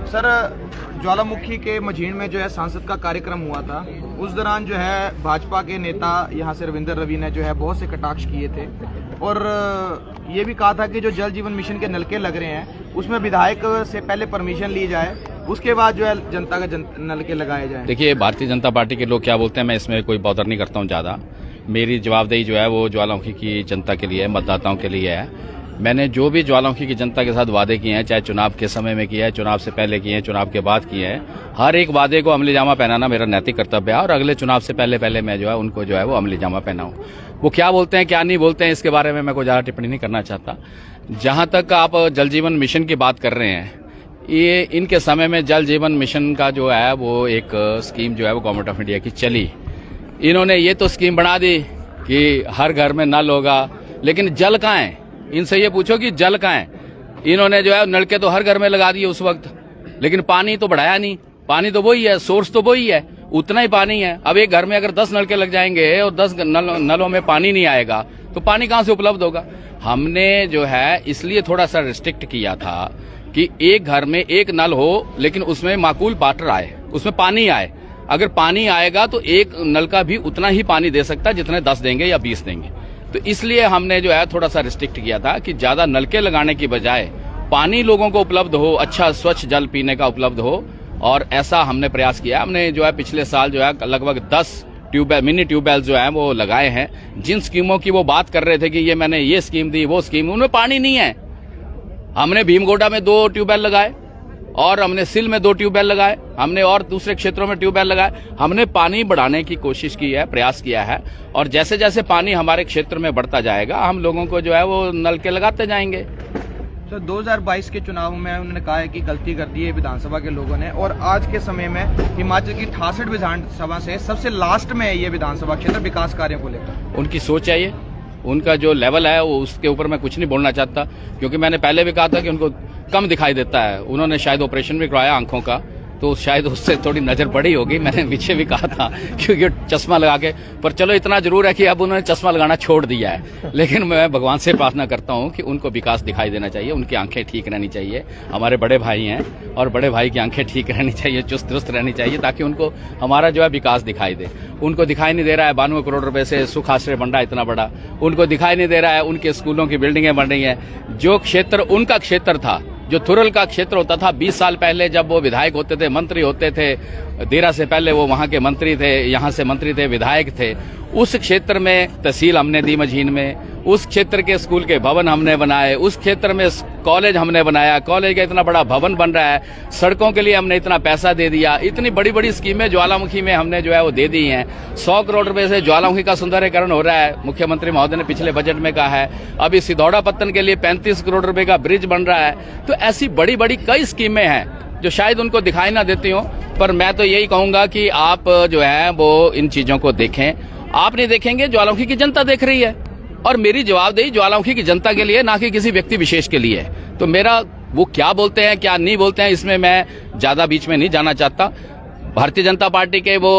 Sir, ज्वालामुखी के मझीण में जो है सांसद का कार्यक्रम हुआ था, उस दौरान जो है भाजपा के नेता यहाँ से रविंद्र रवि ने जो है बहुत से कटाक्ष किए थे और ये भी कहा था कि जो जल जीवन मिशन के नलके लग रहे हैं उसमें विधायक से पहले परमिशन ली जाए, उसके बाद जो है जनता का नलके लगाए जाए। देखिए, भारतीय जनता पार्टी के लोग क्या बोलते हैं मैं इसमें कोई बॉदर नहीं करता हूँ ज़्यादा। मेरी जवाबदेही जो है वो ज्वालामुखी की जनता के लिए, मतदाताओं के लिए है। मैंने जो भी ज्वालामुखी की जनता के साथ वादे किए हैं, चाहे चुनाव के समय में किए हैं, चुनाव से पहले किए हैं, चुनाव के बाद किए हैं, हर एक वादे को अमली जामा पहनाना मेरा नैतिक कर्तव्य है और अगले चुनाव से पहले मैं जो है उनको जो है वो अमली जामा पहनाऊं। वो क्या बोलते हैं क्या नहीं बोलते हैं इसके बारे में मैं कोई ज़्यादा टिप्पणी नहीं करना चाहता। जहां तक आप जल जीवन मिशन की बात कर रहे हैं, ये इनके समय में जल जीवन मिशन का जो है वो एक स्कीम जो है वो गवर्नमेंट ऑफ इंडिया की चली। इन्होंने ये तो स्कीम बना दी कि हर घर में नल होगा, लेकिन जल कहाँ है? इनसे ये पूछो कि जल कहाँ है। इन्होंने जो है नलके तो हर घर में लगा दिए उस वक्त, लेकिन पानी तो बढ़ाया नहीं। पानी तो वही है, सोर्स तो वही है, उतना ही पानी है। अब एक घर में अगर 10 नलके लग जाएंगे और 10 नलों में पानी नहीं आएगा तो पानी कहाँ से उपलब्ध होगा? हमने जो है इसलिए थोड़ा सा रिस्ट्रिक्ट किया था कि एक घर में एक नल हो, लेकिन उसमें माकूल वाटर आए, उसमें पानी आए। अगर पानी आएगा तो एक नलका भी उतना ही पानी दे सकता है जितने 10 देंगे या 20 देंगे। तो इसलिए हमने जो है थोड़ा सा रिस्ट्रिक्ट किया था कि ज्यादा नलके लगाने की बजाय पानी लोगों को उपलब्ध हो, अच्छा स्वच्छ जल पीने का उपलब्ध हो, और ऐसा हमने प्रयास किया। हमने जो है पिछले साल जो है लगभग 10 ट्यूबवेल, मिनी ट्यूबवेल जो है वो लगाए हैं। जिन स्कीमों की वो बात कर रहे थे कि ये मैंने ये स्कीम दी, वो स्कीम, उनमें पानी नहीं है। हमने भीमगोडा में 2 ट्यूबवेल लगाए और हमने सिल में 2 ट्यूबवेल लगाए, हमने और दूसरे क्षेत्रों में ट्यूबवेल लगाए। हमने पानी बढ़ाने की कोशिश की है, प्रयास किया है, और जैसे जैसे पानी हमारे क्षेत्र में बढ़ता जाएगा हम लोगों को जो है वो नलके लगाते जाएंगे। सर, 2022 के चुनाव में उन्होंने कहा है कि गलती कर दी है विधानसभा के लोगों ने, और आज के समय में हिमाचल की 68 विधानसभा से सबसे लास्ट में है ये विधानसभा क्षेत्र विकास कार्यों को लेकर। उनकी सोच है ये, उनका जो लेवल है वो, उसके ऊपर मैं कुछ नहीं बोलना चाहता, क्योंकि मैंने पहले भी कहा था कि उनको कम दिखाई देता है। उन्होंने शायद ऑपरेशन भी करवाया आंखों का, तो शायद उससे थोड़ी नजर बड़ी होगी। मैंने पीछे भी कहा था क्योंकि चश्मा लगा के, पर चलो इतना जरूर है कि अब उन्होंने चश्मा लगाना छोड़ दिया है। लेकिन मैं भगवान से प्रार्थना करता हूं कि उनको विकास दिखाई देना चाहिए, उनकी आंखें ठीक रहनी चाहिए। हमारे बड़े भाई हैं और बड़े भाई की आंखें ठीक रहनी चाहिए, चुस्त दुरुस्त रहनी चाहिए, ताकि उनको हमारा जो है विकास दिखाई दे। उनको दिखाई नहीं दे रहा है 92 करोड़ रुपए से सुख आश्रय बन रहा है इतना बड़ा, उनको दिखाई नहीं दे रहा है उनके स्कूलों की बिल्डिंगें बन रही हैं। जो क्षेत्र उनका क्षेत्र था, जो थुरल का क्षेत्र होता था 20 साल पहले, जब वो विधायक होते थे, मंत्री होते थे, देरा से पहले वो वहां के मंत्री थे, यहां से मंत्री थे, विधायक थे, उस क्षेत्र में तहसील हमने दी मझीन में, उस क्षेत्र के स्कूल के भवन हमने बनाए, उस क्षेत्र में कॉलेज हमने बनाया, कॉलेज का इतना बड़ा भवन बन रहा है, सड़कों के लिए हमने इतना पैसा दे दिया, इतनी बड़ी बड़ी स्कीमें ज्वालामुखी में हमने जो है वो दे दी हैं। 100 करोड़ रुपए से ज्वालामुखी का सुंदरीकरण हो रहा है, मुख्यमंत्री महोदय ने पिछले बजट में कहा है। अभी सिधौड़ा पत्तन के लिए 35 करोड़ रुपए का ब्रिज बन रहा है। तो ऐसी बड़ी बड़ी कई स्कीमें हैं जो शायद उनको दिखाई ना देती हो, पर मैं तो यही कहूंगा कि आप जो है वो इन चीजों को देखें। आप नहीं देखेंगे, ज्वालामुखी की जनता देख रही है, और मेरी जवाबदेही ज्वालामुखी की जनता के लिए, ना कि किसी व्यक्ति विशेष के लिए। तो मेरा वो क्या बोलते हैं क्या नहीं बोलते हैं इसमें मैं ज्यादा बीच में नहीं जाना चाहता। भारतीय जनता पार्टी के वो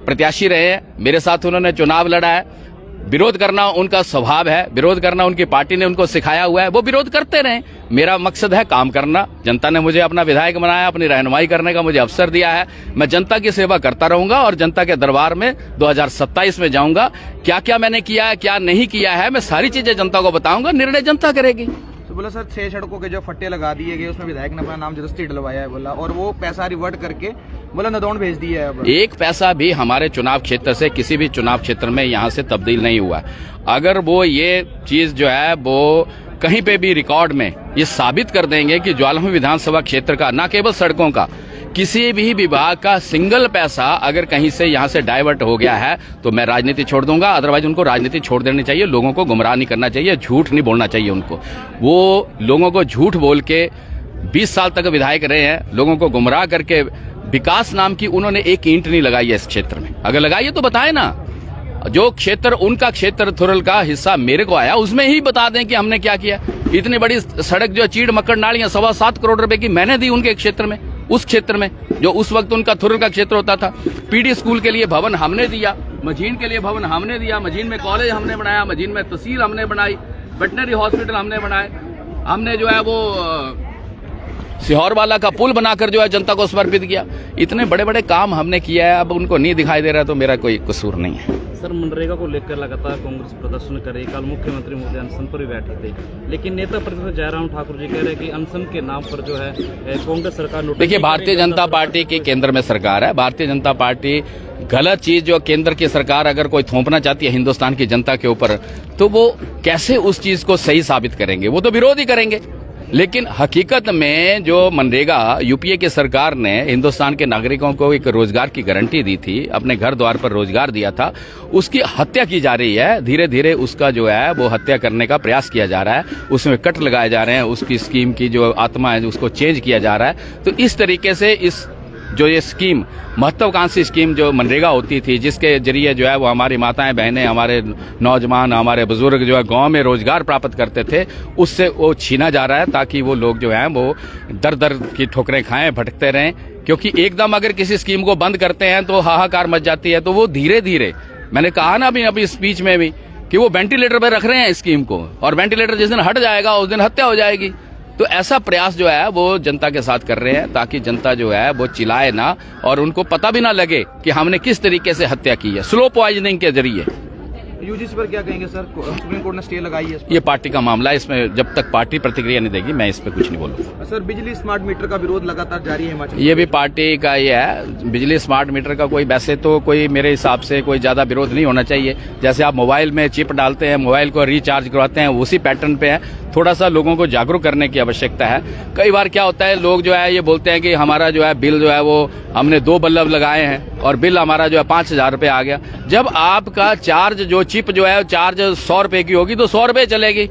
प्रत्याशी रहे हैं, मेरे साथ उन्होंने चुनाव लड़ा है। विरोध करना उनका स्वभाव है, विरोध करना उनकी पार्टी ने उनको सिखाया हुआ है, वो विरोध करते रहे। मेरा मकसद है काम करना। जनता ने मुझे अपना विधायक बनाया, अपनी रहनुमाई करने का मुझे अवसर दिया है। मैं जनता की सेवा करता रहूंगा और जनता के दरबार में 2027 में जाऊंगा। क्या क्या मैंने किया है, क्या नहीं किया है, मैं सारी चीजें जनता को बताऊंगा। निर्णय जनता करेगी। तो बोला सर, 6 सड़कों के जो फट्टे लगा दिए गए उसमें विधायक ने अपना नाम जबरदस्ती डलवाया है बोला, और वो पैसा रिवर्ट करके बोला नदौन भेज दिया है। एक पैसा भी हमारे चुनाव क्षेत्र से किसी भी चुनाव क्षेत्र में यहाँ से तब्दील नहीं हुआ। अगर वो ये चीज जो है वो कहीं पे भी रिकॉर्ड में ये साबित कर देंगे कि ज्वालामुखी विधानसभा क्षेत्र का, न केवल सड़कों का, किसी भी विभाग का सिंगल पैसा अगर कहीं से यहाँ से डाइवर्ट हो गया है तो मैं राजनीति छोड़ दूंगा। अदरवाइज उनको राजनीति छोड़ देनी चाहिए, लोगों को गुमराह नहीं करना चाहिए, झूठ नहीं बोलना चाहिए उनको। वो लोगों को झूठ बोल के 20 साल तक विधायक रहे हैं, लोगों को गुमराह करके विकास नाम की उन्होंने एक ईंट नहीं लगाई है इस क्षेत्र में। अगर लगाई है तो बताए ना। जो क्षेत्र उनका क्षेत्र थुरल का हिस्सा मेरे को आया, उसमें ही बता दें कि हमने क्या किया। इतनी बड़ी सड़क जो चीड़ मक्कड़ नालियां 7.25 करोड़ रुपए की मैंने दी उनके क्षेत्र में, उस क्षेत्र में जो उस वक्त उनका थुरल का क्षेत्र होता था। पीडी स्कूल के लिए भवन हमने दिया, मझीन के लिए भवन हमने दिया, मझीन में कॉलेज हमने बनाया, मझीन में तहसील हमने बनाई, वेटनरी हॉस्पिटल हमने बनाए, हमने जो है वो सिहोर वाला का पुल बनाकर जो है जनता को समर्पित किया। इतने बड़े बड़े काम हमने किया है, अब उनको नहीं दिखाई दे रहा तो मेरा कोई कसूर नहीं है। सर, मनरेगा को लेकर लगातार कांग्रेस प्रदर्शन कर रही है। कल मुख्यमंत्री महोदय अनशन पर भी बैठे थे, लेकिन नेता प्रतिपक्ष जयराम ठाकुर जी कह रहे हैं कि अनशन के नाम पर जो है कांग्रेस सरकार नोटिस। देखिए, भारतीय जनता पार्टी की केंद्र में सरकार है। भारतीय जनता पार्टी गलत चीज जो केंद्र की सरकार अगर कोई थोपना चाहती है हिंदुस्तान की जनता के ऊपर, तो वो कैसे उस चीज को सही साबित करेंगे? वो तो विरोध ही करेंगे। लेकिन हकीकत में जो मनरेगा यूपीए की सरकार ने हिंदुस्तान के नागरिकों को एक रोजगार की गारंटी दी थी, अपने घर द्वार पर रोजगार दिया था, उसकी हत्या की जा रही है। धीरे धीरे उसका जो है वो हत्या करने का प्रयास किया जा रहा है, उसमें कट लगाए जा रहे हैं, उसकी स्कीम की जो आत्मा है उसको चेंज किया जा रहा है। तो इस तरीके से इस जो ये स्कीम, महत्वाकांक्षी स्कीम जो मनरेगा होती थी, जिसके जरिए जो है वो हमारी माताएं बहनें, हमारे नौजवान, हमारे बुजुर्ग जो है गांव में रोजगार प्राप्त करते थे, उससे वो छीना जा रहा है ताकि वो लोग जो हैं वो दर दर की ठोकरें खाएं, भटकते रहें। क्योंकि एकदम अगर किसी स्कीम को बंद करते हैं तो हाहाकार मच जाती है। तो वो धीरे धीरे, मैंने कहा ना अभी स्पीच में भी कि वो वेंटिलेटर पर रख रहे हैं स्कीम को, और वेंटिलेटर जिस दिन हट जाएगा उस दिन हत्या हो जाएगी। तो ऐसा प्रयास जो है वो जनता के साथ कर रहे हैं ताकि जनता जो है वो चिल्लाए ना और उनको पता भी ना लगे कि हमने किस तरीके से हत्या की है, स्लो पॉइजनिंग के जरिए। यूजीसी पर क्या कहेंगे सर? सुप्रीम कोर्ट ने स्टे लगाई है। ये पार्टी का मामला है, इसमें जब तक पार्टी प्रतिक्रिया नहीं देगी मैं इस पे कुछ नहीं बोलूंगा। सर, बिजली स्मार्ट मीटर का विरोध लगातार जारी है हिमाचल। ये भी पार्टी का ये है। बिजली स्मार्ट मीटर का कोई वैसे तो कोई मेरे हिसाब से कोई ज्यादा विरोध नहीं होना चाहिए। जैसे आप मोबाइल में चिप डालते हैं, मोबाइल को रिचार्ज करवाते हैं, उसी पैटर्न पे है। थोड़ा सा लोगों को जागरूक करने की आवश्यकता है। कई बार क्या होता है, लोग जो है ये बोलते हैं कि हमारा जो है बिल जो है वो हमने 2 बल्ब लगाए हैं और बिल हमारा जो है 5,000 रुपये आ गया। जब आपका चार्ज जो चिप जो है चार्ज 100 रुपए की होगी तो 100 रुपए चलेगी।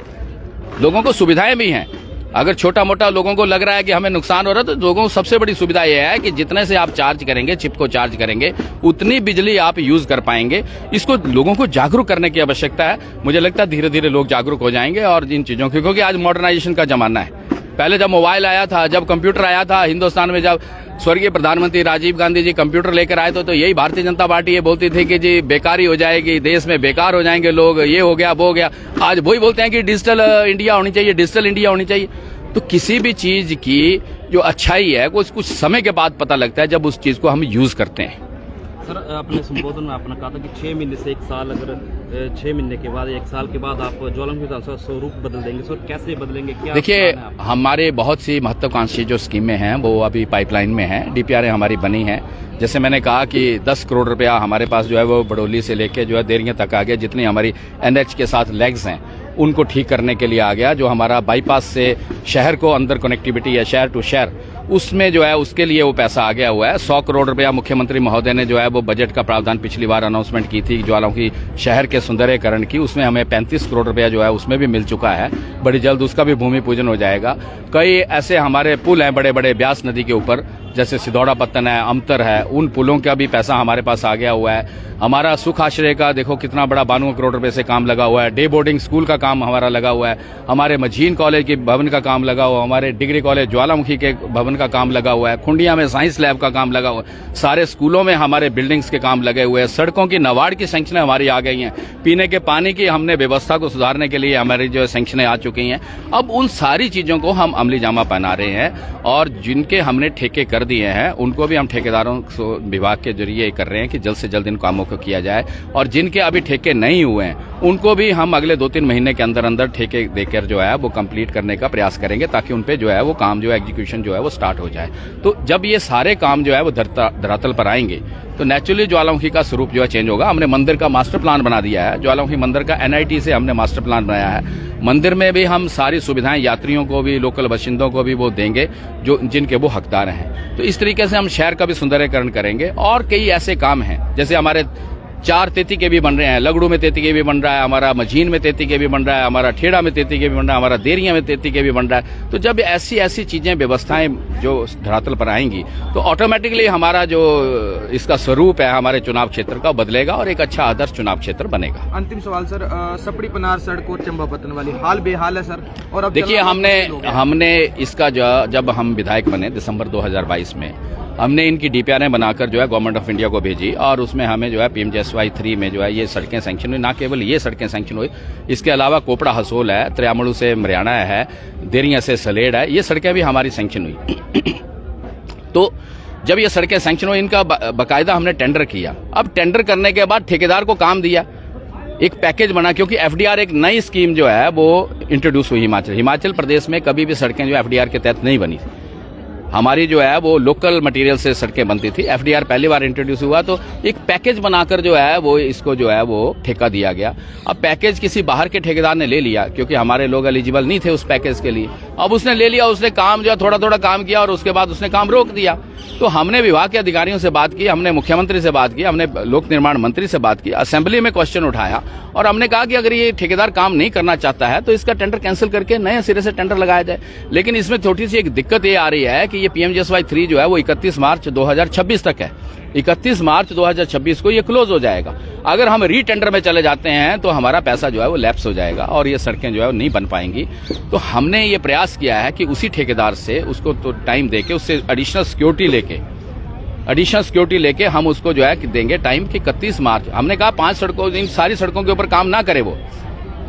लोगों को सुविधाएं भी हैं। अगर छोटा मोटा लोगों को लग रहा है कि हमें नुकसान हो रहा है, तो लोगों को सबसे बड़ी सुविधा यह है कि जितने से आप चार्ज करेंगे, चिप को चार्ज करेंगे, उतनी बिजली आप यूज कर पाएंगे। इसको लोगों को जागरूक करने की आवश्यकता है। मुझे लगता है धीरे धीरे लोग जागरूक हो जाएंगे और इन चीजों की, क्योंकि आज मॉडर्नाइजेशन का जमाना है। पहले जब मोबाइल आया था, जब कंप्यूटर आया था हिंदुस्तान में, जब स्वर्गीय प्रधानमंत्री राजीव गांधी जी कंप्यूटर लेकर आए तो यही भारतीय जनता पार्टी ये बोलती थी कि जी बेकारी हो जाएगी, देश में बेकार हो जाएंगे लोग, ये हो गया वो हो गया। आज वही बोलते हैं कि डिजिटल इंडिया होनी चाहिए, डिजिटल इंडिया होनी चाहिए। तो किसी भी चीज की जो अच्छाई है वो कुछ समय के बाद पता लगता है, जब उस चीज को हम यूज करते हैं। सर, अपने संबोधन में आपने कहा था कि 6 महीने से 1 साल, अगर 6 महीने के बाद 1 साल के बाद आप ज्वालामुखी का स्वरूप बदल देंगे, सर कैसे बदलेंगे? क्या देखिए, हमारे बहुत सी महत्वाकांक्षी जो स्कीमें हैं वो अभी पाइपलाइन में हैं, डीपीआर हमारी बनी है। जैसे मैंने कहा कि 10 करोड़ रुपया हमारे पास जो है वो बड़ौली से लेके जो है देरियां तक आ गया। जितनी हमारी एनएच के साथ लेग्स हैं उनको ठीक करने के लिए आ गया। जो हमारा बाईपास से शहर को अंदर कनेक्टिविटी है, शहर टू शहर, उसमें जो है उसके लिए वो पैसा आ गया हुआ है। 100 करोड़ रुपया मुख्यमंत्री महोदय ने जो है वो बजट का प्रावधान पिछली बार अनाउंसमेंट की थी ज्वालामुखी शहर के सुंदरीकरण की, उसमें हमें 35 करोड़ रुपया जो है उसमें भी मिल चुका है। बड़ी जल्द उसका भी भूमि पूजन हो जाएगा। कई ऐसे हमारे पुल हैं बड़े बड़े ब्यास नदी के ऊपर, जैसे सिधौड़ा पत्तन है, अमतर है, उन पुलों का भी पैसा हमारे पास आ गया हुआ है। हमारा सुख आश्रय का देखो कितना बड़ा 92 करोड़ रुपए से काम लगा हुआ है। डे बोर्डिंग स्कूल का काम हमारा लगा हुआ है। हमारे मझीन कॉलेज के भवन का काम लगा हुआ है। हमारे डिग्री कॉलेज ज्वालामुखी के भवन का काम लगा हुआ है। खुंडिया में साइंस लैब का काम लगा हुआ है। सारे स्कूलों में हमारे बिल्डिंग्स के काम लगे हुए हैं। सड़कों की नवाड़ की सैंक्शनें हमारी आ गई हैं। पीने के पानी की हमने व्यवस्था को सुधारने के लिए हमारी जो सैंक्शनें आ चुकी हैं। अब उन सारी चीजों को हम अमली जामा पहना रहे हैं और जिनके हमने ठेके कर दिए हैं उनको भी हम ठेकेदारों को विभाग के जरिए कर रहे हैं कि जल्द से जल्द इन कामों को किया जाए। और जिनके अभी ठेके नहीं हुए हैं उनको भी हम अगले 2-3 महीने के अंदर अंदर ठेके देकर जो है वो कंप्लीट करने का प्रयास करेंगे, ताकि उन पे जो है वो काम जो है एग्जीक्यूशन जो है वो स्टार्ट हो जाए। तो जब ये सारे काम जो है वो धरातल पर आएंगे तो नेचुरली ज्वालामुखी का स्वरूप जो है चेंज होगा। हमने मंदिर का मास्टर प्लान बना दिया है। ज्वालामुखी मंदिर का एनआईटी से हमने मास्टर प्लान बनाया है। मंदिर में भी हम सारी सुविधाएं यात्रियों को भी, लोकल बाशिंदों को भी वो देंगे जो जिनके वो हकदार हैं। तो इस तरीके से हम शहर का भी सुंदरीकरण करेंगे। और कई ऐसे काम हैं, जैसे हमारे 4 तेती के भी बन रहे हैं। लगड़ू में तेती के भी बन रहा है, हमारा मझीन में तेती के भी बन रहा है, हमारा ठेड़ा में तेती के भी बन रहा है, हमारा देरिया में तेती के भी बन रहा है। तो जब ऐसी चीजें, व्यवस्थाएं जो धरातल पर आएंगी तो ऑटोमेटिकली हमारा जो इसका स्वरूप है हमारे चुनाव क्षेत्र का बदलेगा और एक अच्छा आदर्श चुनाव क्षेत्र बनेगा। अंतिम सवाल सर, सपड़ी पनार सड़क और चंबा पत्तन वाली हाल बेहाल है सर। और अब देखिए, हमने इसका जब हम विधायक बने दिसंबर 2022 में, हमने इनकी डीपीआरएं बनाकर जो है गवर्नमेंट ऑफ इंडिया को भेजी और उसमें हमें जो है पीएमजीएसवाई 3 में जो है ये सड़कें सैंक्शन हुई। ना केवल ये सड़कें सैंक्शन हुई, इसके अलावा कोपड़ा हसोल है, त्रियामड़ू से मरियाना है, देरिया से सलेड़ है, ये सड़कें भी हमारी सैंक्शन हुई। तो जब ये सड़कें सैंक्शन हुई, इनका बाकायदा हमने टेंडर किया। अब टेंडर करने के बाद ठेकेदार को काम दिया, एक पैकेज बना, क्योंकि एफडीआर एक नई स्कीम जो है वो इंट्रोड्यूस हुई हिमाचल प्रदेश में। कभी भी सड़कें जो एफडीआर के तहत नहीं बनी थी, हमारी जो है वो लोकल मटेरियल से सड़कें बनती थी। एफडीआर पहली बार इंट्रोड्यूस हुआ तो एक पैकेज बनाकर जो है वो इसको जो है वो ठेका दिया गया। अब पैकेज किसी बाहर के ठेकेदार ने ले लिया, क्योंकि हमारे लोग एलिजिबल नहीं थे उस पैकेज के लिए। अब उसने ले लिया, उसने काम जो है थोड़ा थोड़ा काम किया और उसके बाद उसने काम रोक दिया। तो हमने विभाग के अधिकारियों से बात की, हमने मुख्यमंत्री से बात की, हमने लोक निर्माण मंत्री से बात की, असेंबली में क्वेश्चन उठाया और हमने कहा कि अगर ये ठेकेदार काम नहीं करना चाहता है तो इसका टेंडर कैंसिल करके नए सिरे से टेंडर लगाया जाए। लेकिन इसमें थोड़ी सी एक दिक्कत ये आ रही है कि ये पीएमजीएसवाई 3 जो है वो 31 मार्च 2026 तक है। 31 मार्च 2026 को ये क्लोज हो जाएगा। अगर हम री टेंडर में चले जाते हैं तो हमारा पैसा जो है वो लैप्स हो जाएगा और ये सड़कें जो है वो नहीं बन पाएंगी। तो हमने ये प्रयास किया है कि उसी ठेकेदार से उसको तो टाइम देके, उससे एडिशनल सिक्योरिटी लेके हम उसको जो है देंगे टाइम कि 31 मार्च। हमने कहा 5 सड़कों, इन सारी सड़कों के ऊपर काम ना करे वो,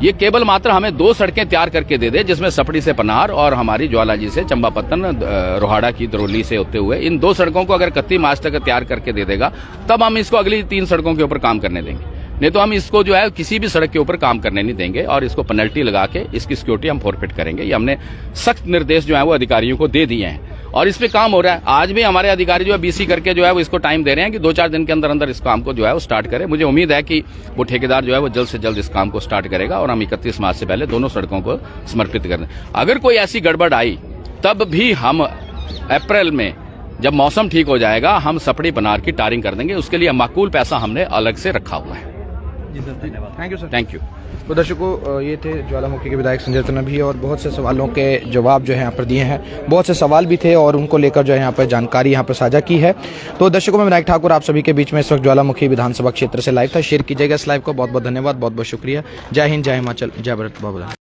ये केवल मात्र हमें 2 सड़कें तैयार करके दे दे, जिसमें सपड़ी से पनार और हमारी ज्वालाजी से चंपापत्तन रोहाड़ा की दरोली से होते हुए इन 2 सड़कों को अगर 31 मार्च तक तैयार करके दे देगा तब हम इसको अगली 3 सड़कों के ऊपर काम करने देंगे। नहीं तो हम इसको जो है किसी भी सड़क के ऊपर काम करने नहीं देंगे और इसको पेनल्टी लगा के इसकी सिक्योरिटी हम फॉरफिट करेंगे। ये हमने सख्त निर्देश जो है वो अधिकारियों को दे दिए हैं और इस पे काम हो रहा है। आज भी हमारे अधिकारी जो है बीसी करके जो है वो इसको टाइम दे रहे हैं कि 2-4 दिन के अंदर अंदर इस काम को जो है वो स्टार्ट करें। मुझे उम्मीद है कि वो ठेकेदार जो है वो जल्द से जल्द इस काम को स्टार्ट करेगा और हम 31 मार्च से पहले दोनों सड़कों को समर्पित कर दें। अगर कोई ऐसी गड़बड़ आई तब भी हम अप्रैल में, जब मौसम ठीक हो जाएगा, हम सपड़ी पनार की टारिंग कर देंगे। उसके लिए माकूल पैसा हमने अलग से रखा हुआ है। Thank you sir. Thank you. तो दर्शकों, ये थे ज्वालामुखी के विधायक संजय रत्ना भी और बहुत से सवालों के जवाब जो है यहाँ पर दिए हैं। बहुत से सवाल भी थे और उनको लेकर जो है यहाँ पर जानकारी यहाँ पर साझा की है। तो दर्शकों, मैं विनायक ठाकुर आप सभी के बीच में इस वक्त ज्वालामुखी विधानसभा क्षेत्र से लाइव था। शेयर कीजिएगा इस लाइव को। बहुत बहुत धन्यवाद, बहुत बहुत शुक्रिया। जय हिंद, जय हिमाचल, जय भारत।